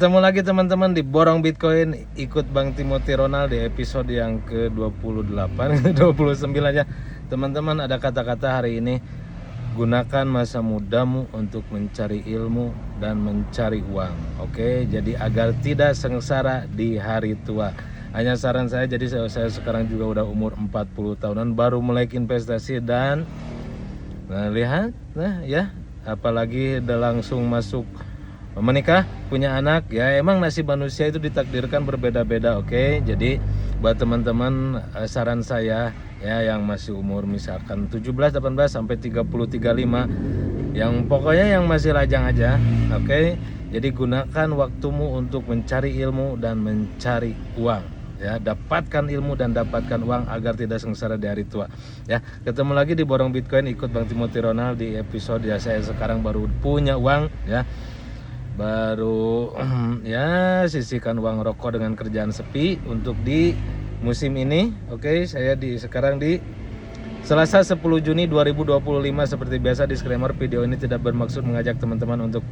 Ketemu lagi teman-teman di Borong Bitcoin, ikut Bang Timothy Ronald di episode yang ke-28 29 ya. Teman-teman, ada kata-kata hari ini: gunakan masa mudamu untuk mencari ilmu dan mencari uang. Oke, jadi agar tidak sengsara di hari tua. Hanya saran saya, jadi saya sekarang juga udah umur 40 tahunan, baru mulai investasi dan lihat ya, apalagi udah langsung masuk menikah, punya anak, ya emang nasib manusia itu ditakdirkan berbeda-beda. Oke, jadi buat teman-teman, saran saya ya, yang masih umur misalkan 17, 18 sampai 30, 35, yang pokoknya yang masih lajang aja. Oke, jadi gunakan waktumu untuk mencari ilmu dan mencari uang. Ya, dapatkan ilmu dan dapatkan uang agar tidak sengsara di hari tua. Ya, ketemu lagi di Borong Bitcoin, ikut Bang Timothy Ronald di episode ya. Saya sekarang baru punya uang ya, baru ya sisihkan uang rokok dengan kerjaan sepi untuk di musim ini. Oke, saya sekarang di Selasa 10 Juni 2025. Seperti biasa, disclaimer, video ini tidak bermaksud mengajak teman-teman untuk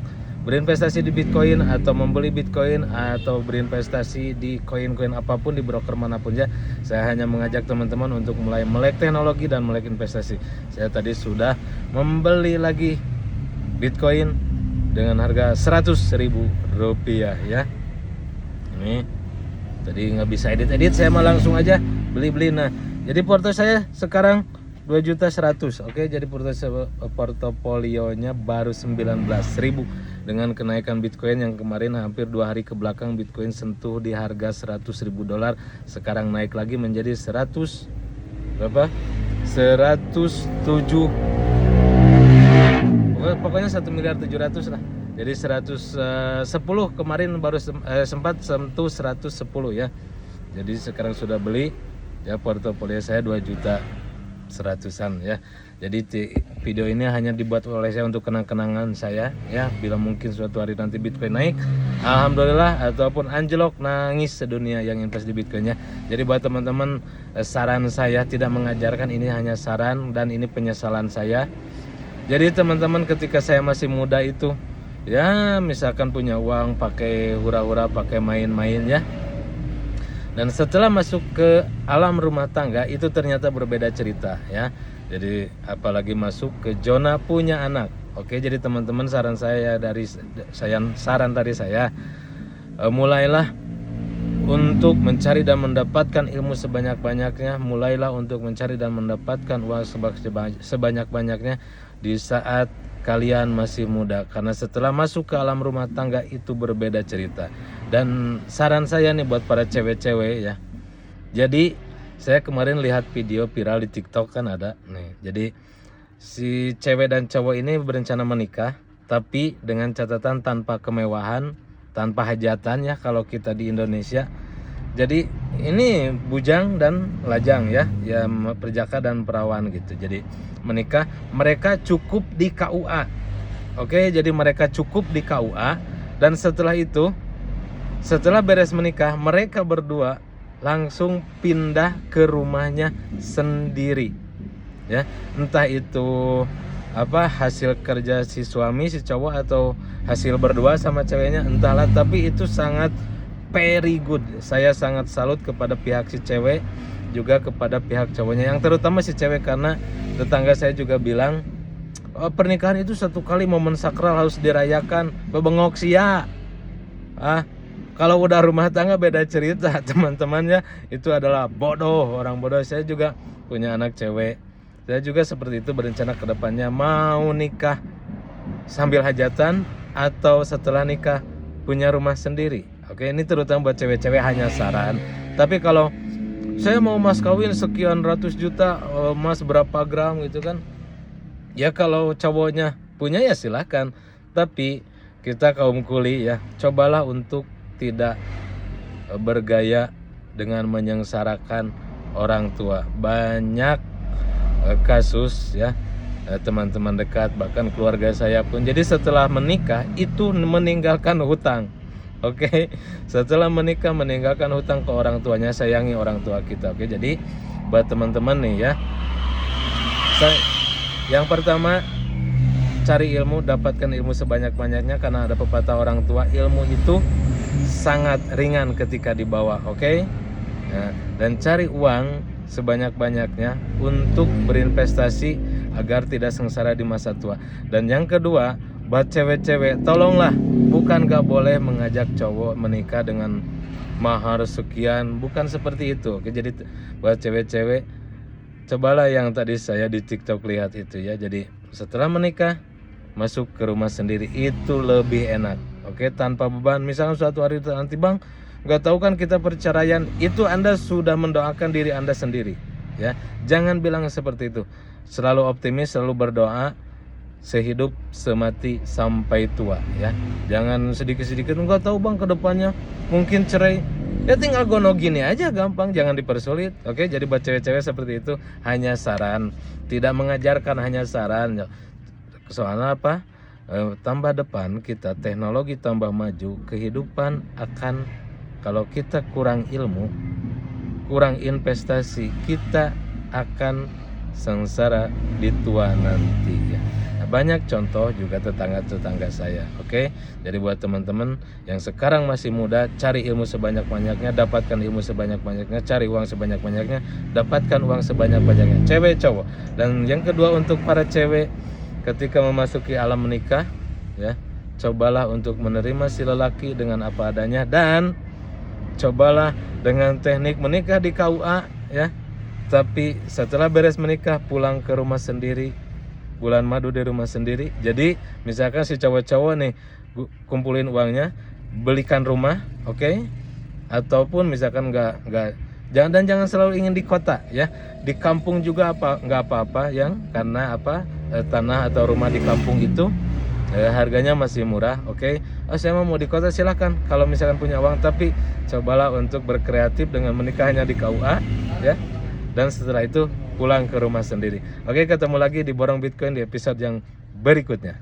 berinvestasi di Bitcoin atau membeli Bitcoin atau berinvestasi di koin-koin apapun di broker manapun ya. Saya hanya mengajak teman-teman untuk mulai melek teknologi dan melek investasi. Saya tadi sudah membeli lagi Bitcoin dengan harga Rp100.000 ya. Ini tadi nggak bisa edit, saya mah langsung aja beli. Nah, jadi porto saya sekarang 2.100.000. Oke, jadi portofolionya baru 19.000 dengan kenaikan Bitcoin yang kemarin hampir 2 hari ke belakang Bitcoin sentuh di harga $100.000. Sekarang naik lagi menjadi 100 berapa? 107, pokoknya 1.700.000 lah. Jadi 110 kemarin baru sempat sentuh 110 ya. Jadi sekarang sudah beli ya, portofolio saya 2.100.000-an ya. Jadi video ini hanya dibuat oleh saya untuk kenang-kenangan saya ya, bila mungkin suatu hari nanti Bitcoin naik, alhamdulillah, ataupun anjlok, nangis sedunia yang invest di Bitcoinnya. Jadi buat teman-teman, saran saya tidak mengajarkan, ini hanya saran dan ini penyesalan saya. Jadi teman-teman, ketika saya masih muda itu ya, misalkan punya uang pakai hura-hura, pakai main-main ya. Dan setelah masuk ke alam rumah tangga itu ternyata berbeda cerita ya. Jadi apalagi masuk ke zona punya anak. Oke, jadi teman-teman, saran saya dari saya, mulailah untuk mencari dan mendapatkan ilmu sebanyak-banyaknya. Mulailah untuk mencari dan mendapatkan uang sebanyak-banyaknya di saat kalian masih muda, karena setelah masuk ke alam rumah tangga itu berbeda cerita. Dan saran saya nih buat para cewek-cewek ya, jadi saya kemarin lihat video viral di TikTok, kan ada nih. Jadi si cewek dan cowok ini berencana menikah, tapi dengan catatan tanpa kemewahan, tanpa hajatan ya kalau kita di Indonesia. Jadi ini bujang dan lajang ya, perjaka dan perawan gitu. Jadi menikah, mereka cukup di KUA. Oke, jadi mereka cukup di KUA, dan setelah itu, setelah beres menikah, mereka berdua langsung pindah ke rumahnya sendiri ya. Entah itu apa hasil kerja si suami, si cowok, atau hasil berdua sama ceweknya, entahlah, tapi itu sangat very good. Saya sangat salut kepada pihak si cewek, juga kepada pihak cowoknya, yang terutama si cewek, karena tetangga saya juga bilang, oh, pernikahan itu satu kali momen sakral, harus dirayakan. Bebengok sia. Kalau udah rumah tangga beda cerita teman-teman ya. Itu adalah bodoh, orang bodoh. Saya juga punya anak cewek, saya juga seperti itu berencana ke depannya, mau nikah sambil hajatan atau setelah nikah punya rumah sendiri. Oke, ini terutama buat cewek-cewek, hanya saran. Tapi kalau saya mau mas kawin sekian ratus juta, emas berapa gram gitu kan, ya kalau cowoknya punya ya silahkan. Tapi kita kaum kuli ya, cobalah untuk tidak bergaya dengan menyengsarakan orang tua. Banyak kasus ya, teman-teman dekat, bahkan keluarga saya pun. Jadi setelah menikah itu meninggalkan hutang. Oke, setelah menikah meninggalkan hutang ke orang tuanya. Sayangi orang tua kita. Oke, jadi buat teman-teman nih ya, yang pertama, cari ilmu, dapatkan ilmu sebanyak-banyaknya, karena ada pepatah orang tua, ilmu itu sangat ringan ketika dibawa, oke? Nah, dan cari uang sebanyak-banyaknya untuk berinvestasi agar tidak sengsara di masa tua. Dan yang kedua, buat cewek-cewek, tolonglah, bukan gak boleh mengajak cowok menikah dengan mahar sekian, bukan seperti itu. Oke, jadi buat cewek-cewek, cobalah yang tadi saya di TikTok lihat itu ya. Jadi setelah menikah, masuk ke rumah sendiri itu lebih enak. Oke, tanpa beban. Misalnya suatu hari nanti bang, nggak tahu kan kita perceraian, itu Anda sudah mendoakan diri Anda sendiri. Ya, jangan bilang seperti itu. Selalu optimis, selalu berdoa, sehidup semati sampai tua. Ya, jangan sedikit-sedikit. Nggak tahu bang kedepannya mungkin cerai. Ya tinggal gono gini aja, gampang, jangan dipersulit. Oke, jadi buat cewek-cewek seperti itu hanya saran, tidak mengajarkan, hanya saran. Soalnya apa? Tambah depan kita teknologi tambah maju, kehidupan akan, kalau kita kurang ilmu, kurang investasi, kita akan sengsara di tua nanti ya. Nah, banyak contoh juga tetangga-tetangga saya. Oke, jadi buat teman-teman yang sekarang masih muda, cari ilmu sebanyak-banyaknya, dapatkan ilmu sebanyak-banyaknya, cari uang sebanyak-banyaknya, dapatkan uang sebanyak-banyaknya, cewek cowok. Dan yang kedua untuk para cewek, ketika memasuki alam menikah ya, cobalah untuk menerima si lelaki dengan apa adanya, dan cobalah dengan teknik menikah di KUA ya. Tapi setelah beres menikah pulang ke rumah sendiri, bulan madu di rumah sendiri. Jadi misalkan si cowok-cowok nih kumpulin uangnya, belikan rumah, oke? Ataupun misalkan jangan selalu ingin di kota ya. Di kampung juga nggak apa-apa yang karena tanah atau rumah di kampung itu harganya masih murah, oke? Oh, saya mau di kota, silahkan kalau misalkan punya uang, tapi cobalah untuk berkreatif dengan menikah hanya di KUA ya. Dan setelah itu pulang ke rumah sendiri. Oke, ketemu lagi di Borong Bitcoin di episode yang berikutnya.